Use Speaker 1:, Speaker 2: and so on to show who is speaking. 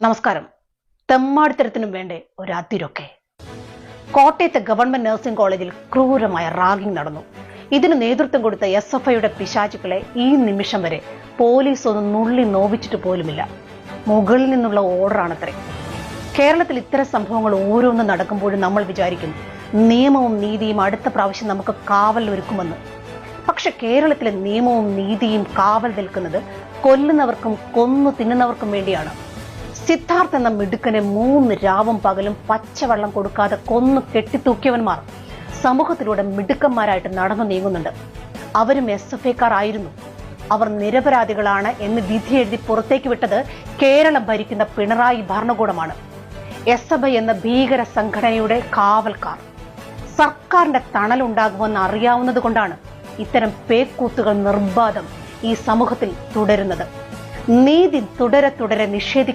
Speaker 1: നമസ്കാരം. തെമ്മാടിത്തരത്തിനും വേണ്ടേ ഒരു അതിരൊക്കെ. കോട്ടയത്തെ ഗവൺമെന്റ് നഴ്സിംഗ് കോളേജിൽ ക്രൂരമായ റാഗിംഗ് നടന്നു. ഇതിന് നേതൃത്വം കൊടുത്ത SFIയുടെ പിശാചുക്കളെ ഈ നിമിഷം വരെ പോലീസ് ഒന്ന് നുള്ളി നോവിച്ചിട്ട് പോലുമില്ല. മുകളിൽ നിന്നുള്ള ഓർഡറാണത്രേ. കേരളത്തിൽ ഇത്തരം സംഭവങ്ങൾ ഓരോന്നും നടക്കുമ്പോഴും നമ്മൾ വിചാരിക്കും നിയമവും നീതിയും അടുത്ത പ്രാവശ്യം നമുക്ക് കാവൽ ഒരുക്കുമെന്ന്. പക്ഷെ കേരളത്തിലെ നിയമവും നീതിയും കാവൽ നിൽക്കുന്നത് കൊല്ലുന്നവർക്കും കൊന്നു തിന്നുന്നവർക്കും വേണ്ടിയാണ്. സിദ്ധാർത്ഥ് എന്ന മിടുക്കനെ 3 രാവും പകലും പച്ചവെള്ളം കൊടുക്കാതെ കൊന്നു കെട്ടിത്തൂക്കിയവന്മാർ സമൂഹത്തിലൂടെ മിടുക്കന്മാരായിട്ട് നടന്നു നീങ്ങുന്നുണ്ട്. അവരും SFIക്കാർ ആയിരുന്നു. അവർ നിരപരാധികളാണ് എന്ന് വിധി എഴുതി പുറത്തേക്ക് വിട്ടത് കേരളം ഭരിക്കുന്ന പിണറായി ഭരണകൂടമാണ്. SFI എന്ന ഭീകര സംഘടനയുടെ കാവൽക്കാർ. സർക്കാരിന്റെ തണലുണ്ടാകുമെന്ന് അറിയാവുന്നത് കൊണ്ടാണ് ഇത്തരം പേക്കൂത്തുകൾ നിർബാധം ഈ സമൂഹത്തിൽ തുടരുന്നത്. നീതി തുടരെ തുടരെ നിഷേധിക്കപ്പെടും.